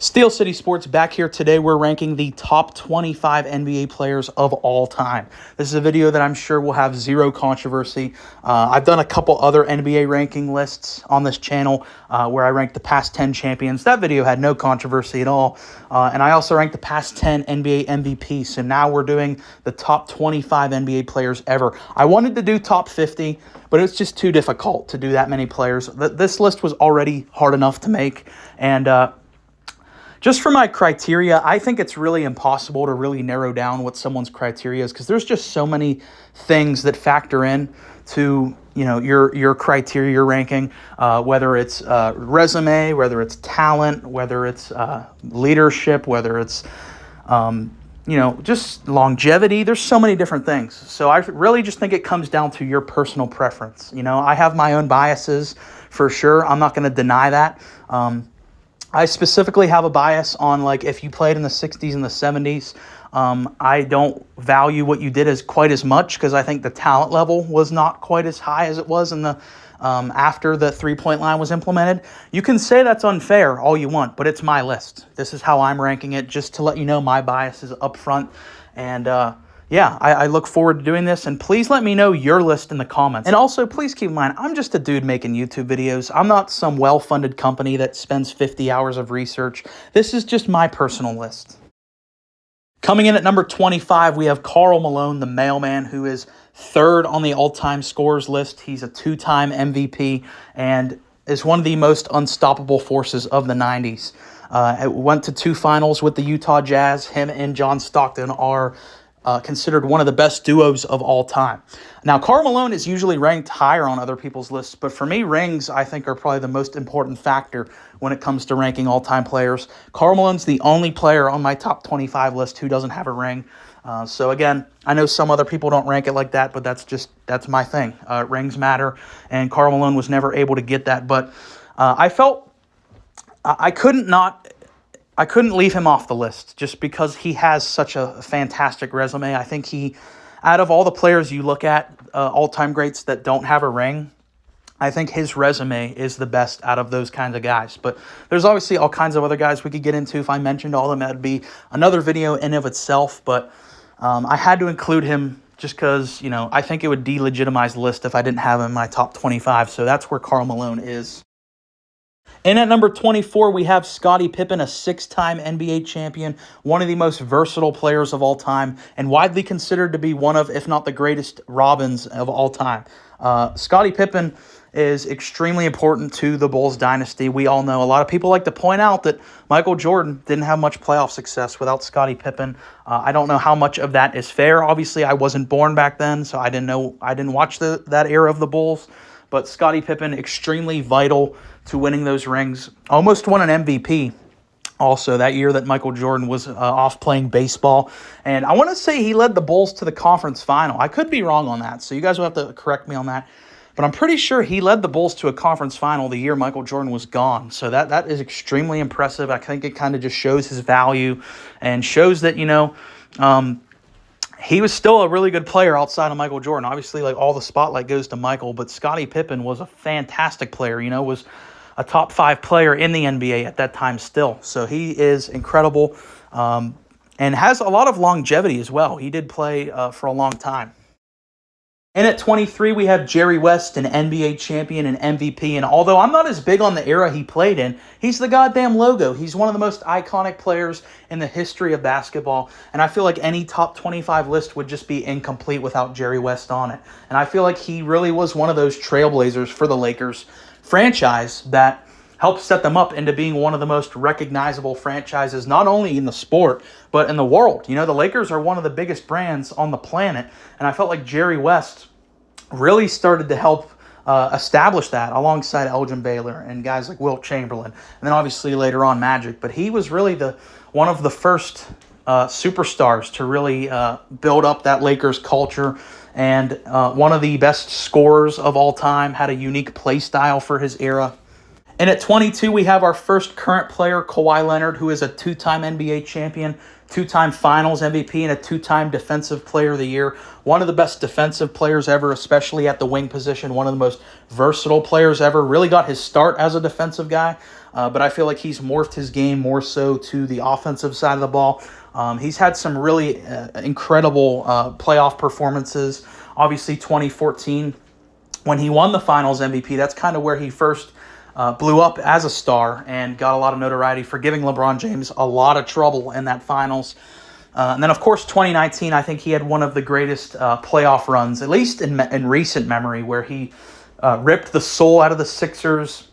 Steel City Sports back here today. We're ranking the top 25 NBA players of all time. This is a video that I'm sure will have zero controversy. I've done a couple other NBA ranking lists on this channel where I ranked the past 10 champions. That video had no controversy at all. And I also ranked the past 10 NBA MVPs. So now we're doing the top 25 NBA players ever. I wanted to do top 50, but it's just too difficult to do that many players. This list was already hard enough to make. And just for my criteria, I think it's really impossible to really narrow down what someone's criteria is because there's just so many things that factor in to your criteria, your ranking, whether it's resume, whether it's talent, whether it's leadership, whether it's just longevity. There's so many different things. So I really just think it comes down to your personal preference. I have my own biases for sure. I'm not going to deny that. I specifically have a bias on, if you played in the 60s and the 70s, I don't value what you did as quite as much because I think the talent level was not quite as high as it was in the after the three-point line was implemented. You can say that's unfair all you want, but it's my list. This is how I'm ranking it, just to let you know my bias is up front. And I look forward to doing this, and please let me know your list in the comments. And also, please keep in mind, I'm just a dude making YouTube videos. I'm not some well-funded company that spends 50 hours of research. This is just my personal list. Coming in at number 25, we have Karl Malone, the mailman, who is third on the all-time scorers list. He's a two-time MVP and is one of the most unstoppable forces of the 90s. Went to two finals with the Utah Jazz. Him and John Stockton are considered one of the best duos of all time. Now, Karl Malone is usually ranked higher on other people's lists, but for me, rings, I think, are probably the most important factor when it comes to ranking all-time players. Karl Malone's the only player on my top 25 list who doesn't have a ring. So again, I know some other people don't rank it like that, but that's my thing. Rings matter, and Karl Malone was never able to get that. But I felt I couldn't leave him off the list just because he has such a fantastic resume. I think out of all the players you look at, all-time greats that don't have a ring, I think his resume is the best out of those kinds of guys. But there's obviously all kinds of other guys we could get into. If I mentioned all of them, that would be another video in of itself. But I had to include him just because, I think it would delegitimize the list if I didn't have him in my top 25. So that's where Karl Malone is. And at number 24, we have Scotty Pippen, a six-time NBA champion, one of the most versatile players of all time, and widely considered to be one of, if not the greatest, Robins of all time. Scotty Pippen is extremely important to the Bulls dynasty. We all know. A lot of people like to point out that Michael Jordan didn't have much playoff success without Scotty Pippen. I don't know how much of that is fair. Obviously, I wasn't born back then, so I didn't watch that era of the Bulls. But Scotty Pippen, extremely vital to winning those rings. Almost won an MVP also that year that Michael Jordan was off playing baseball. And I want to say he led the Bulls to the conference final. I could be wrong on that, so you guys will have to correct me on that. But I'm pretty sure he led the Bulls to a conference final the year Michael Jordan was gone. So that is extremely impressive. I think it kind of just shows his value and shows that, he was still a really good player outside of Michael Jordan. Obviously, all the spotlight goes to Michael, but Scottie Pippen was a fantastic player, was a top 5 player in the NBA at that time still. So he is incredible and has a lot of longevity as well. He did play for a long time. And at 23, we have Jerry West, an NBA champion and MVP. And although I'm not as big on the era he played in, he's the goddamn logo. He's one of the most iconic players in the history of basketball. And I feel like any top 25 list would just be incomplete without Jerry West on it. And I feel like he really was one of those trailblazers for the Lakers franchise that helped set them up into being one of the most recognizable franchises, not only in the sport, but in the world. The Lakers are one of the biggest brands on the planet, and I felt like Jerry West really started to help establish that alongside Elgin Baylor and guys like Wilt Chamberlain, and then obviously later on Magic. But he was really one of the first superstars to really build up that Lakers culture, and one of the best scorers of all time, had a unique play style for his era. And at 22, we have our first current player, Kawhi Leonard, who is a two-time NBA champion, two-time Finals MVP, and a two-time Defensive Player of the Year. One of the best defensive players ever, especially at the wing position. One of the most versatile players ever. Really got his start as a defensive guy, but I feel like he's morphed his game more so to the offensive side of the ball. He's had some really incredible playoff performances. Obviously, 2014, when he won the Finals MVP, that's kind of where he first blew up as a star and got a lot of notoriety for giving LeBron James a lot of trouble in that finals. And then, of course, 2019, I think he had one of the greatest playoff runs, at least in recent memory, where he ripped the soul out of the Sixers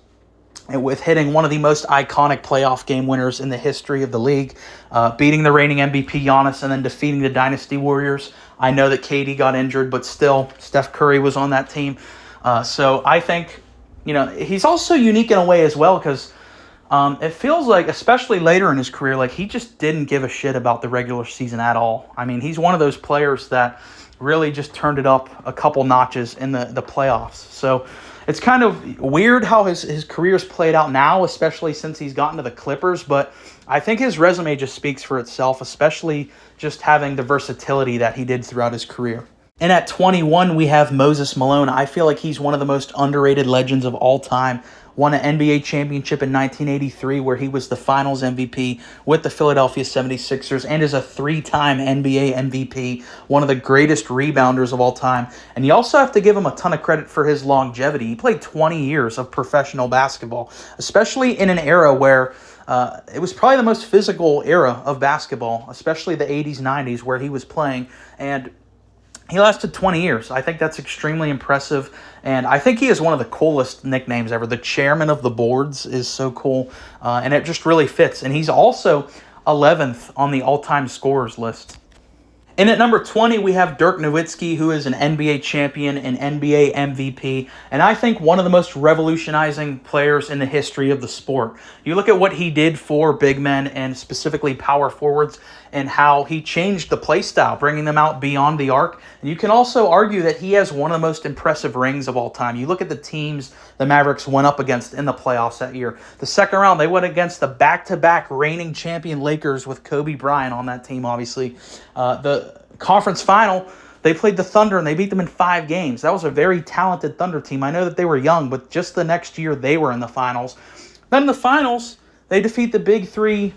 with hitting one of the most iconic playoff game winners in the history of the league, beating the reigning MVP Giannis and then defeating the Dynasty Warriors. I know that KD got injured, but still, Steph Curry was on that team. So I think, he's also unique in a way as well because it feels like, especially later in his career, like he just didn't give a shit about the regular season at all. I mean, he's one of those players that really just turned it up a couple notches in the playoffs. So it's kind of weird how his career's played out now, especially since he's gotten to the Clippers. But I think his resume just speaks for itself, especially just having the versatility that he did throughout his career. And at 21, we have Moses Malone. I feel like he's one of the most underrated legends of all time. Won an NBA championship in 1983 where he was the Finals MVP with the Philadelphia 76ers and is a three-time NBA MVP, one of the greatest rebounders of all time. And you also have to give him a ton of credit for his longevity. He played 20 years of professional basketball, especially in an era where it was probably the most physical era of basketball, especially the 80s, 90s where he was playing. And he lasted 20 years. I think that's extremely impressive, and I think he is one of the coolest nicknames ever. The chairman of the boards is so cool, and it just really fits. And he's also 11th on the all-time scorers list. And at number 20, we have Dirk Nowitzki, who is an NBA champion and NBA MVP, and I think one of the most revolutionizing players in the history of the sport. You look at what he did for big men and specifically power forwards and how he changed the play style, bringing them out beyond the arc. And you can also argue that he has one of the most impressive rings of all time. You look at the teams the Mavericks went up against in the playoffs that year. The second round, they went against the back-to-back reigning champion Lakers with Kobe Bryant on that team, obviously. The conference final, they played the Thunder and they beat them in 5 games. That was a very talented Thunder team. I know that they were young, but just the next year they were in the finals. Then in the finals, they defeat the Big Three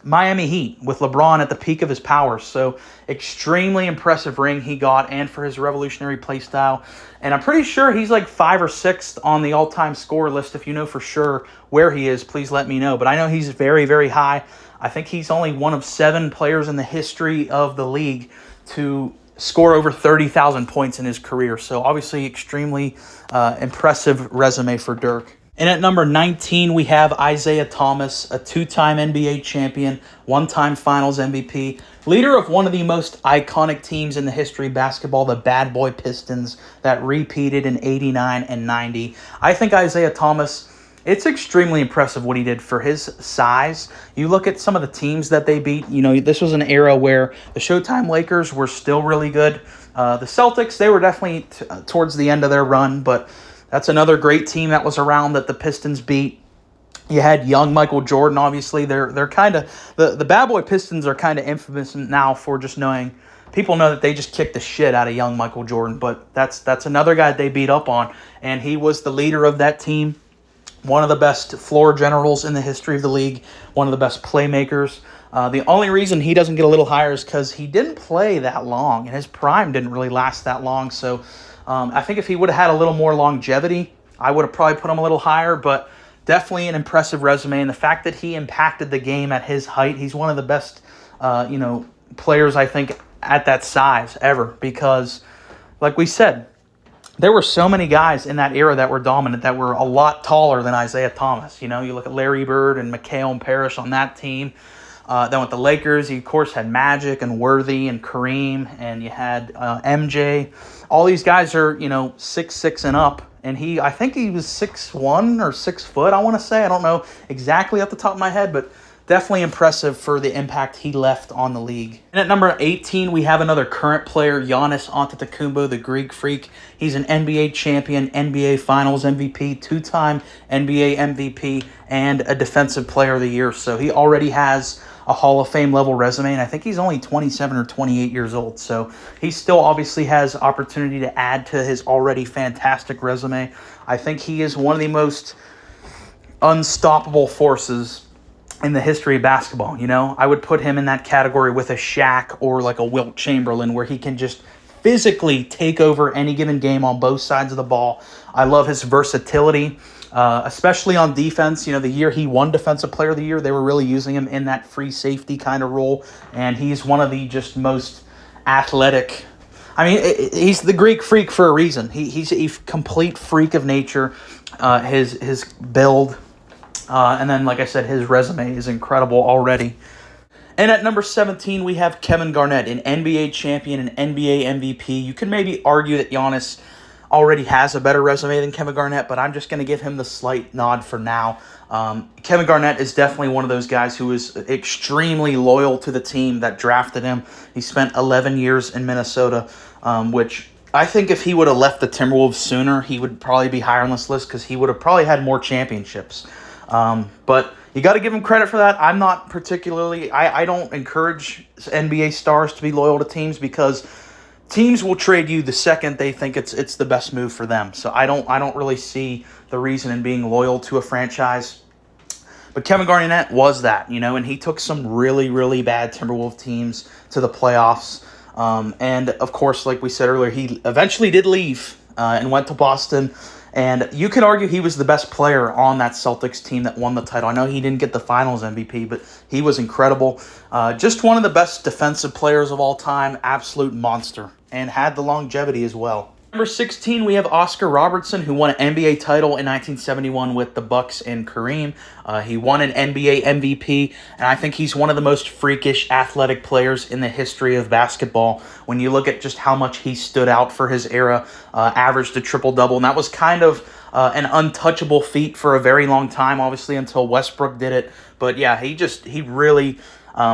Miami Heat with LeBron at the peak of his powers. So extremely impressive ring he got, and for his revolutionary play style. And I'm pretty sure he's like 5th or 6th on the all-time score list. If you know for sure where he is, please let me know. But I know he's very, very high. I think he's only one of 7 players in the history of the league to score over 30,000 points in his career. So obviously extremely impressive resume for Dirk. And at number 19, we have Isaiah Thomas, a 2-time NBA champion, 1-time Finals MVP, leader of one of the most iconic teams in the history of basketball, the Bad Boy Pistons, that repeated in 89 and 90. I think Isaiah Thomas, it's extremely impressive what he did for his size. You look at some of the teams that they beat. This was an era where the Showtime Lakers were still really good. The Celtics, they were definitely towards the end of their run, but that's another great team that was around that the Pistons beat. You had young Michael Jordan, obviously. They're kind of the Bad Boy Pistons are kind of infamous now for just knowing. People know that they just kicked the shit out of young Michael Jordan, but that's another guy they beat up on, and he was the leader of that team. One of the best floor generals in the history of the league. One of the best playmakers. The only reason he doesn't get a little higher is because he didn't play that long, and his prime didn't really last that long. So I think if he would have had a little more longevity, I would have probably put him a little higher, but definitely an impressive resume. And the fact that he impacted the game at his height, he's one of the best, players, I think, at that size ever. Because, like we said, there were so many guys in that era that were dominant that were a lot taller than Isaiah Thomas. You look at Larry Bird and McHale and Parrish on that team. Then with the Lakers, you, of course, had Magic and Worthy and Kareem, and you had MJ. All these guys are, 6'6" and up. And I think he was 6'1" or 6 foot, I want to say. I don't know exactly off the top of my head, but definitely impressive for the impact he left on the league. And at number 18, we have another current player, Giannis Antetokounmpo, the Greek Freak. He's an NBA champion, NBA Finals MVP, two-time NBA MVP, and a Defensive Player of the Year. So he already has a Hall of Fame level resume, and I think he's only 27 or 28 years old. So he still obviously has opportunity to add to his already fantastic resume. I think he is one of the most unstoppable forces in the history of basketball. You know, I would put him in that category with a Shaq or like a Wilt Chamberlain, where he can just physically take over any given game on both sides of the ball. I love his versatility, especially on defense. You know, the year he won Defensive Player of the Year, they were really using him in that free safety kind of role, and he's one of the just most athletic. I mean, he's the Greek Freak for a reason. He's a complete freak of nature. His build, and then, like I said, his resume is incredible already. And at number 17, we have Kevin Garnett, an NBA champion, an NBA MVP. You can maybe argue that Giannis already has a better resume than Kevin Garnett, but I'm just going to give him the slight nod for now. Kevin Garnett is definitely one of those guys who is extremely loyal to the team that drafted him. He spent 11 years in Minnesota, which I think if he would have left the Timberwolves sooner, he would probably be higher on this list because he would have probably had more championships. But you got to give him credit for that. I'm not particularly, I don't encourage NBA stars to be loyal to teams because teams will trade you the second they think it's the best move for them. So I don't really see the reason in being loyal to a franchise. But Kevin Garnett was that, you know, and he took some really, really bad Timberwolves teams to the playoffs. And of course, like we said earlier, he eventually did leave and went to Boston. And you could argue he was the best player on that Celtics team that won the title. I know he didn't get the Finals MVP, but he was incredible. Just one of the best defensive players of all time, absolute monster, and had the longevity as well. Number 16, we have Oscar Robertson, who won an NBA title in 1971 with the Bucks and Kareem. He won an NBA MVP, and I think he's one of the most freakish athletic players in the history of basketball. When you look at just how much he stood out for his era, averaged a triple-double, and that was kind of an untouchable feat for a very long time, obviously, until Westbrook did it. But yeah, he really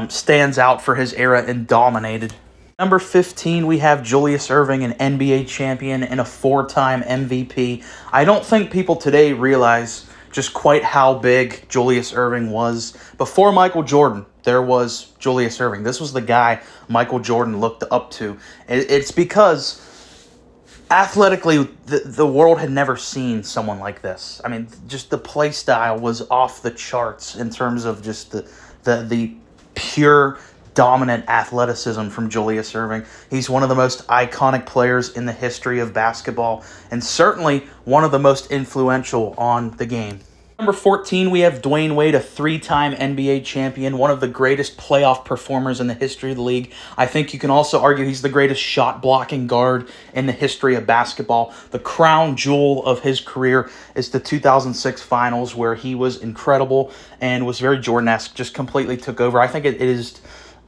stands out for his era and dominated. Number 15, we have Julius Irving, an NBA champion and a four-time MVP. I don't think people today realize just quite how big Julius Irving was. Before Michael Jordan, there was Julius Irving. This was the guy Michael Jordan looked up to. It's because athletically, the world had never seen someone like this. I mean, just the play style was off the charts in terms of just the pure dominant athleticism from Julius Irving. He's one of the most iconic players in the history of basketball, and certainly one of the most influential on the game. Number 14, we have Dwayne Wade, a three-time NBA champion, one of the greatest playoff performers in the history of the league. I think you can also argue he's the greatest shot-blocking guard in the history of basketball. The crown jewel of his career is the 2006 Finals, where he was incredible and was very Jordan-esque, just completely took over. I think it is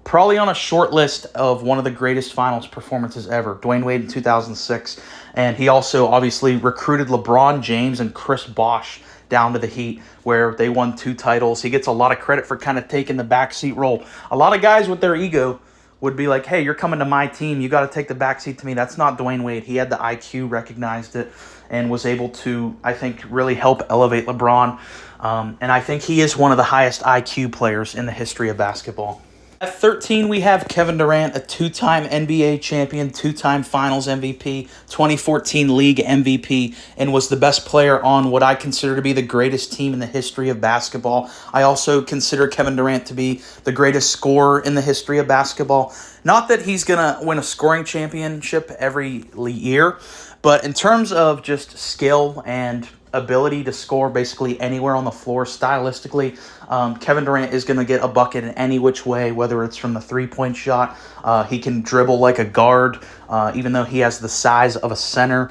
probably on a short list of one of the greatest finals performances ever, Dwayne Wade in 2006. And he also obviously recruited LeBron James and Chris Bosh down to the Heat, where they won 2 titles. He gets a lot of credit for kind of taking the backseat role. A lot of guys with their ego would be like, hey, you're coming to my team, you got to take the backseat to me. That's not Dwayne Wade. He had the IQ, recognized it, and was able to, I think, really help elevate LeBron. And I think he is one of the highest IQ players in the history of basketball. At 13, we have Kevin Durant, a 2-time NBA champion, 2-time Finals MVP, 2014 League MVP, and was the best player on what I consider to be the greatest team in the history of basketball. I also consider Kevin Durant to be the greatest scorer in the history of basketball. Not that he's going to win a scoring championship every year, but in terms of just skill and ability to score basically anywhere on the floor stylistically, Kevin Durant is going to get a bucket in any which way, whether it's from the three-point shot. He can dribble like a guard, even though he has the size of a center.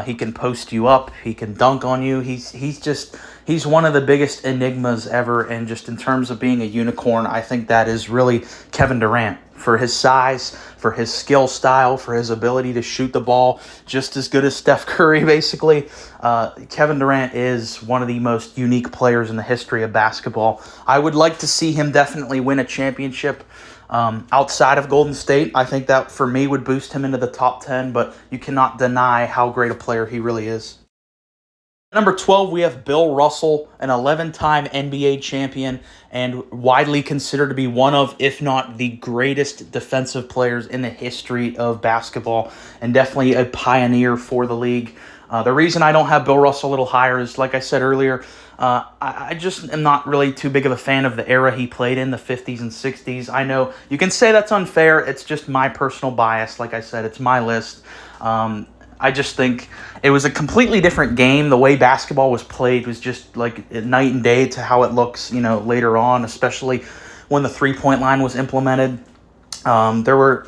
He can post you up. He can dunk on you. He's one of the biggest enigmas ever, and just in terms of being a unicorn, I think that is really Kevin Durant for his size, for his skill style, for his ability to shoot the ball just as good as Steph Curry, basically. Kevin Durant is one of the most unique players in the history of basketball. I would like to see him definitely win a championship outside of Golden State. I think that, for me, would boost him into the top 10, but you cannot deny how great a player he really is. Number 12, we have Bill Russell, an 11-time NBA champion and widely considered to be one of, if not the greatest defensive players in the history of basketball, and definitely a pioneer for the league. The reason I don't have Bill Russell a little higher is, like I said earlier, I just am not really too big of a fan of the era he played in, the 50s and 60s. I know you can say that's unfair. It's just my personal bias. Like I said, it's my list. I just think it was a completely different game. The way basketball was played was just like night and day to how it looks, later on, especially when the three-point line was implemented. There were,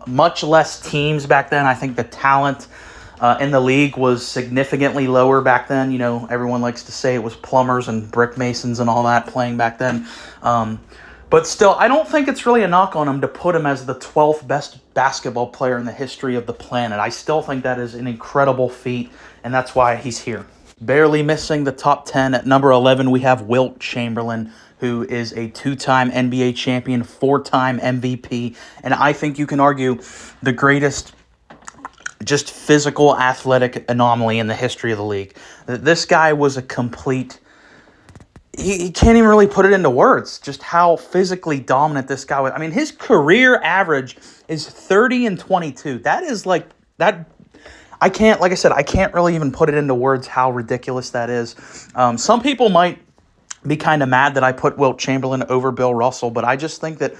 much less teams back then. I think the talent in the league was significantly lower back then. Everyone likes to say it was plumbers and brick masons and all that playing back then. But still, I don't think it's really a knock on him to put him as the 12th best basketball player in the history of the planet. I still think that is an incredible feat, and that's why he's here. Barely missing the top 10 at number 11, we have Wilt Chamberlain, who is a two-time NBA champion, four-time MVP, and I think you can argue the greatest just physical athletic anomaly in the history of the league. This guy was a complete... He can't even really put it into words, just how physically dominant this guy was. I mean, his career average is 30 and 22. That is like that. I can't really even put it into words how ridiculous that is. Some people might be kind of mad that I put Wilt Chamberlain over Bill Russell, but I just think that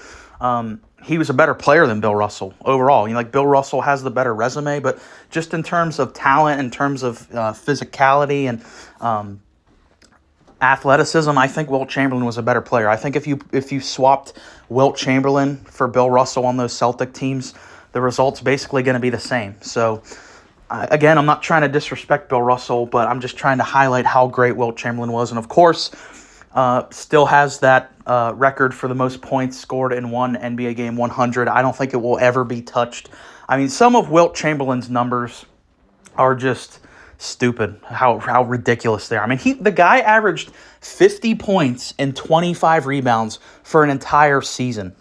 he was a better player than Bill Russell overall. Bill Russell has the better resume, but just in terms of talent, in terms of physicality and athleticism, I think Wilt Chamberlain was a better player. I think if you swapped Wilt Chamberlain for Bill Russell on those Celtic teams, the result's basically going to be the same. So, again, I'm not trying to disrespect Bill Russell, but I'm just trying to highlight how great Wilt Chamberlain was. And, of course, still has that record for the most points scored in one NBA game, 100. I don't think it will ever be touched. I mean, some of Wilt Chamberlain's numbers are just stupid, how ridiculous they are. I mean, the guy averaged 50 points and 25 rebounds for an entire season.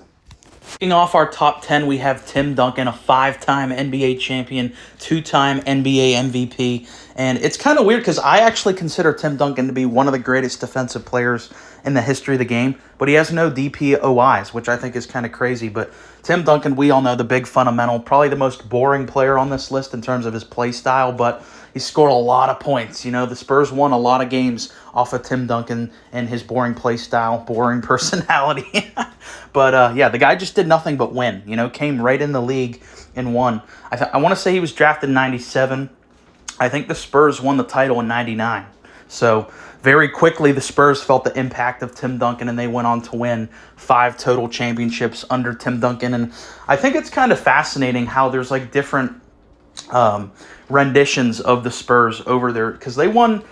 Kicking off our top 10, we have Tim Duncan, a 5-time NBA champion, 2-time NBA MVP. And it's kind of weird because I actually consider Tim Duncan to be one of the greatest defensive players in the history of the game, but he has no DPOIs, which I think is kind of crazy. But Tim Duncan, we all know, the big fundamental, probably the most boring player on this list in terms of his play style, but he scored a lot of points. The Spurs won a lot of games off of Tim Duncan and his boring play style, boring personality. But, the guy just did nothing but win. Came right in the league and won. I want to say he was drafted in 97. I think the Spurs won the title in 99. So very quickly, the Spurs felt the impact of Tim Duncan, and they went on to win 5 total championships under Tim Duncan. And I think it's kind of fascinating how there's different renditions of the Spurs over there, because they won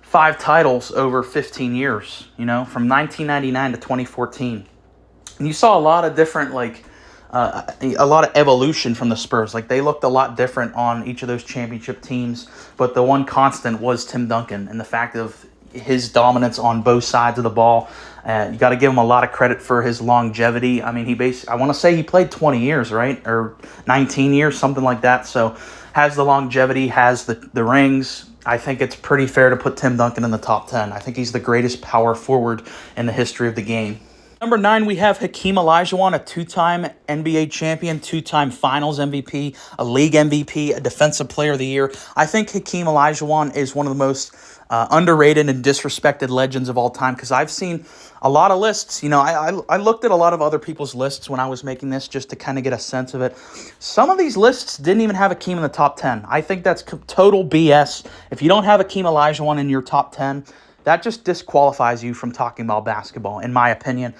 5 titles over 15 years, from 1999 to 2014. And you saw a lot of different, a lot of evolution from the Spurs. They looked a lot different on each of those championship teams, but the one constant was Tim Duncan and the fact of his dominance on both sides of the ball. You got to give him a lot of credit for his longevity. I mean, I want to say he played 20 years, right? Or 19 years, something like that. So has the longevity, has the rings. I think it's pretty fair to put Tim Duncan in the top 10. I think he's the greatest power forward in the history of the game. Number 9, we have Hakeem Olajuwon, a 2-time NBA champion, 2-time Finals MVP, a league MVP, a Defensive Player of the Year. I think Hakeem Olajuwon is one of the most underrated and disrespected legends of all time, because I've seen a lot of lists. I looked at a lot of other people's lists when I was making this just to kind of get a sense of it. Some of these lists didn't even have Hakeem in the top 10. I think that's total BS. If you don't have Hakeem Olajuwon in your top 10, that just disqualifies you from talking about basketball, in my opinion.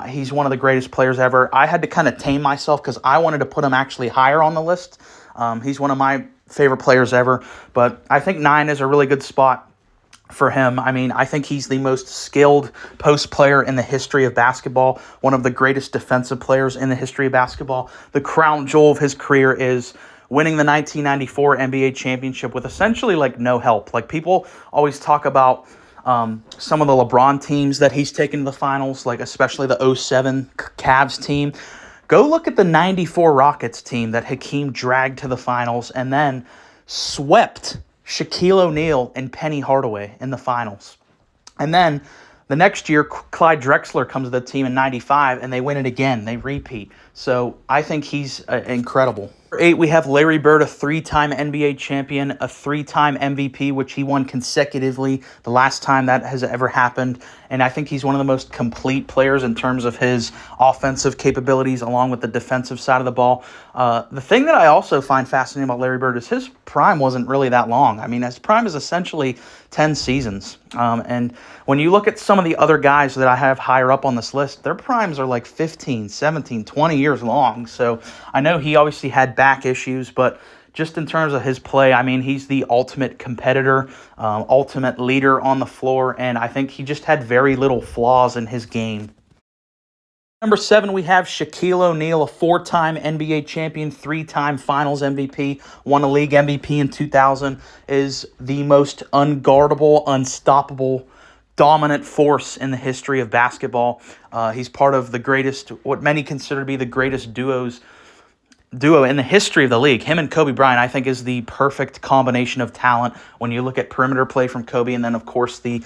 He's one of the greatest players ever. I had to kind of tame myself because I wanted to put him actually higher on the list. He's one of my favorite players ever, but I think 9 is a really good spot. for him. I mean, I think he's the most skilled post player in the history of basketball, one of the greatest defensive players in the history of basketball. The crown jewel of his career is winning the 1994 NBA championship with essentially like no help. Like, people always talk about some of the LeBron teams that he's taken to the finals, like especially the '07 Cavs team. Go look at the 94 Rockets team that Hakeem dragged to the finals and then swept Shaquille O'Neal and Penny Hardaway in the finals. And then the next year, Clyde Drexler comes to the team in '95, and they win it again. They repeat. So I think he's incredible. Number 8, we have Larry Bird, a 3-time NBA champion, a 3-time MVP, which he won consecutively, the last time that has ever happened. And I think he's one of the most complete players in terms of his offensive capabilities along with the defensive side of the ball. The thing that I also find fascinating about Larry Bird is his prime wasn't really that long. I mean, his prime is essentially 10 seasons. And when you look at some of the other guys that I have higher up on this list, their primes are like 15, 17, 20 years long. So I know he obviously had back issues, but just in terms of his play, I mean, he's the ultimate competitor, ultimate leader on the floor, and I think he just had very little flaws in his game. Number 7, we have Shaquille O'Neal, a 4-time NBA champion, 3-time Finals MVP, won a league MVP in 2000, is the most unguardable, unstoppable, dominant force in the history of basketball. He's part of the greatest, what many consider to be the greatest duo in the history of the league. Him and Kobe Bryant, I think, is the perfect combination of talent when you look at perimeter play from Kobe, and then, of course, the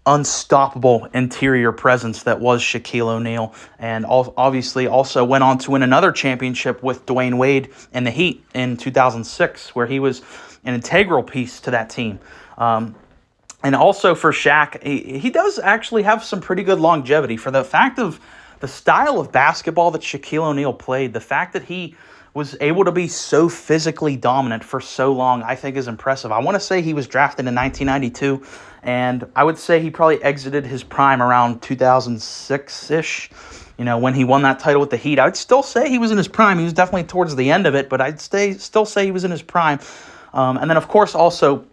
unstoppable interior presence that was Shaquille O'Neal, and obviously also went on to win another championship with Dwayne Wade and the Heat in 2006, where he was an integral piece to that team. And also for Shaq, he does actually have some pretty good longevity for the fact of the style of basketball that Shaquille O'Neal played. The fact that he was able to be so physically dominant for so long, I think, is impressive. I want to say he was drafted in 1992, and I would say he probably exited his prime around 2006-ish, when he won that title with the Heat. I would still say he was in his prime. He was definitely towards the end of it, but I'd still say he was in his prime. And then, of course, also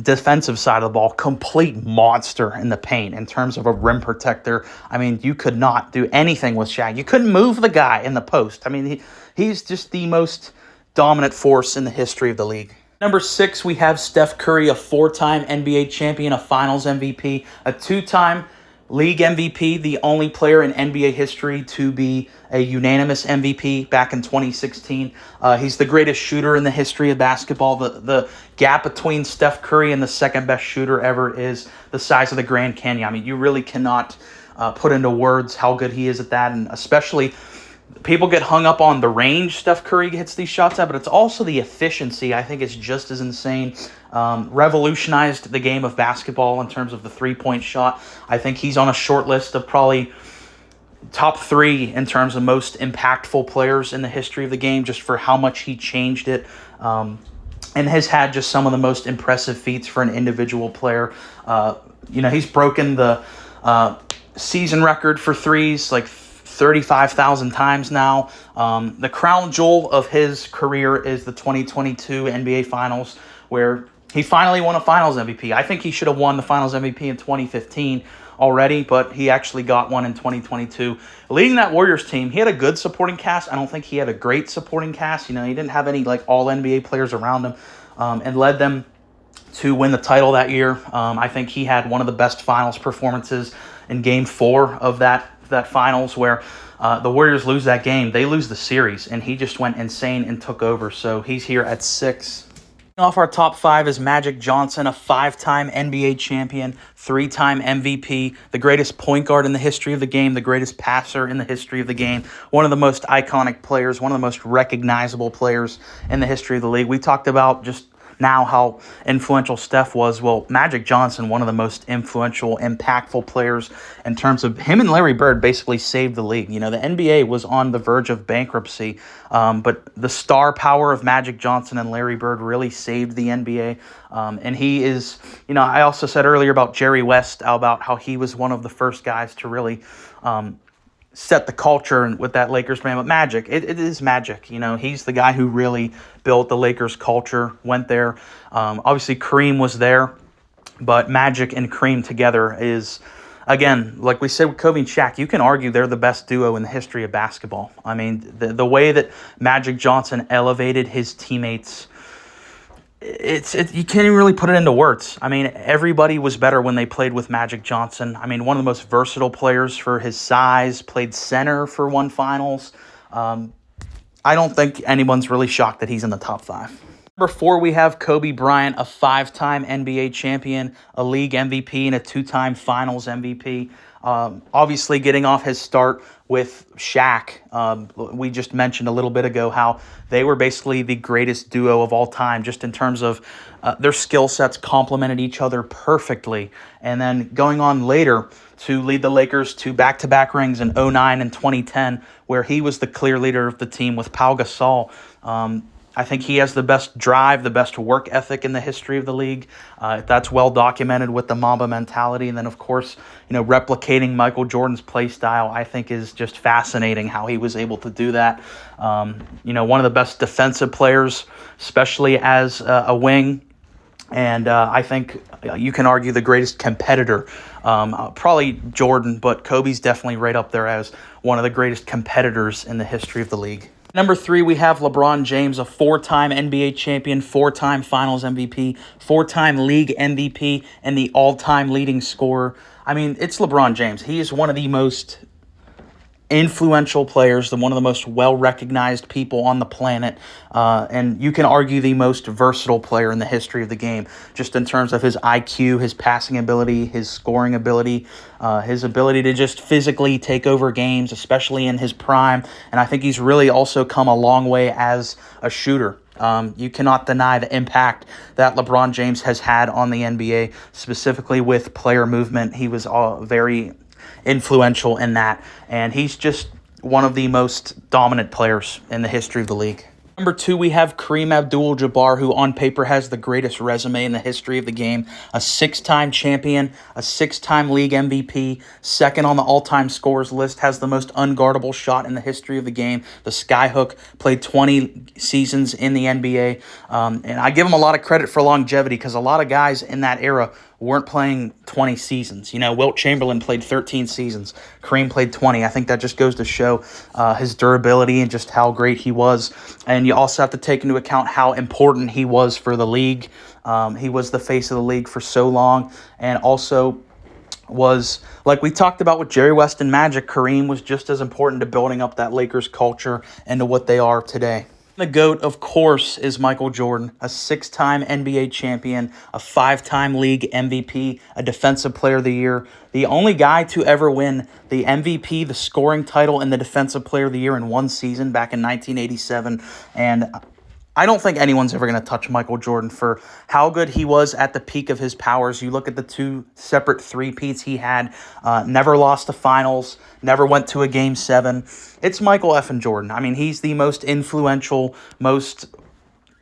defensive side of the ball, complete monster in the paint in terms of a rim protector. I mean, you could not do anything with Shaq. You couldn't move the guy in the post. I mean, he's just the most dominant force in the history of the league. Number 6, we have Steph Curry, a 4-time NBA champion, a Finals MVP, a 2-time League MVP, the only player in NBA history to be a unanimous MVP back in 2016. He's the greatest shooter in the history of basketball. The gap between Steph Curry and the second best shooter ever is the size of the Grand Canyon. I mean, you really cannot put into words how good he is at that, and especially people get hung up on the range Steph Curry hits these shots at, but it's also the efficiency. I think it's just as insane. Revolutionized the game of basketball in terms of the three-point shot. I think he's on a short list of probably top 3 in terms of most impactful players in the history of the game, just for how much he changed it, and has had just some of the most impressive feats for an individual player. He's broken the season record for threes like 35,000 times now. The crown jewel of his career is the 2022 NBA Finals, where he finally won a Finals MVP. I think he should have won the Finals MVP in 2015 already, but he actually got one in 2022. Leading that Warriors team, he had a good supporting cast. I don't think he had a great supporting cast. He didn't have any all NBA players around him, and led them to win the title that year. I think he had one of the best Finals performances in Game 4 of that Finals, where the Warriors lose that game. They lose the series, and he just went insane and took over. So he's here at 6. Off our top 5 is Magic Johnson, a 5-time NBA champion, 3-time MVP, the greatest point guard in the history of the game, the greatest passer in the history of the game, one of the most iconic players, one of the most recognizable players in the history of the league. We talked about just now how influential Steph was. Well, Magic Johnson, one of the most influential, impactful players in terms of him, and Larry Bird basically saved the league. The NBA was on the verge of bankruptcy, but the star power of Magic Johnson and Larry Bird really saved the NBA. And he is, I also said earlier about Jerry West, about how he was one of the first guys to really set the culture with that Lakers brand. But Magic, it is Magic. He's the guy who really built the Lakers culture, went there. Obviously, Kareem was there But Magic and Kareem together is, again, like we said with Kobe and Shaq, you can argue they're the best duo in the history of basketball. I mean, the way that Magic Johnson elevated his teammates, you can't even really put it into words. I mean, everybody was better when they played with Magic Johnson. I mean, one of the most versatile players for his size, played center for one finals. I don't think anyone's really shocked that he's in the top 5. Number 4, we have Kobe Bryant, a 5-time NBA champion, a league MVP, and a 2-time finals MVP. Obviously getting off his start with Shaq. We just mentioned a little bit ago how they were basically the greatest duo of all time, just in terms of their skill sets complemented each other perfectly. And then going on later to lead the Lakers to back-to-back rings in 2009 and 2010, where he was the clear leader of the team with Pau Gasol. I think he has the best drive, the best work ethic in the history of the league. That's well documented with the Mamba mentality. And then, of course, replicating Michael Jordan's play style, I think is just fascinating how he was able to do that. One of the best defensive players, especially as a wing. And I think you can argue the greatest competitor. Probably Jordan, but Kobe's definitely right up there as one of the greatest competitors in the history of the league. Number 3, we have LeBron James, a 4-time NBA champion, 4-time finals MVP, 4-time league MVP, and the all-time leading scorer. I mean, it's LeBron James. He is one of the most influential players, one of the most well-recognized people on the planet, and you can argue the most versatile player in the history of the game, just in terms of his IQ, his passing ability, his scoring ability, his ability to just physically take over games, especially in his prime. And I think he's really also come a long way as a shooter. You cannot deny the impact that LeBron James has had on the NBA, specifically with player movement. He was very influential in that, and he's just one of the most dominant players in the history of the league. Number 2, we have Kareem AbdulJabbar, who on paper has the greatest resume in the history of the game. A 6-time champion, a 6-time league MVP, second on the all-time scorers list, has the most unguardable shot in the history of the game. The skyhook, played 20 seasons in the NBA. And I give him a lot of credit for longevity, because a lot of guys in that era weren't playing 20 seasons. Wilt Chamberlain played 13 seasons. Kareem played 20. I think that just goes to show his durability and just how great he was. And you also have to take into account how important he was for the league. He was the face of the league for so long, and also was, like we talked about with Jerry West and Magic, Kareem was just as important to building up that Lakers culture and to what they are today. The GOAT, of course, is Michael Jordan, a 6-time NBA champion, a 5-time league MVP, a defensive player of the year, the only guy to ever win the MVP, the scoring title, and the defensive player of the year in one season back in 1987. And I don't think anyone's ever going to touch Michael Jordan for how good he was at the peak of his powers. You look at the 2 separate three-peats he had, never lost the finals, never went to a Game 7. It's Michael effing Jordan. I mean, he's the most influential, most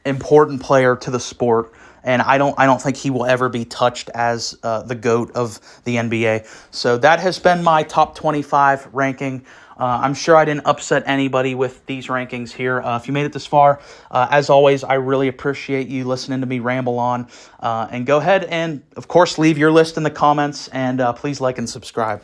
important player to the sport, and I don't think he will ever be touched as the GOAT of the NBA. So that has been my top 25 ranking. I'm sure I didn't upset anybody with these rankings here. If you made it this far, as always, I really appreciate you listening to me ramble on. And go ahead and, of course, leave your list in the comments, and please like and subscribe.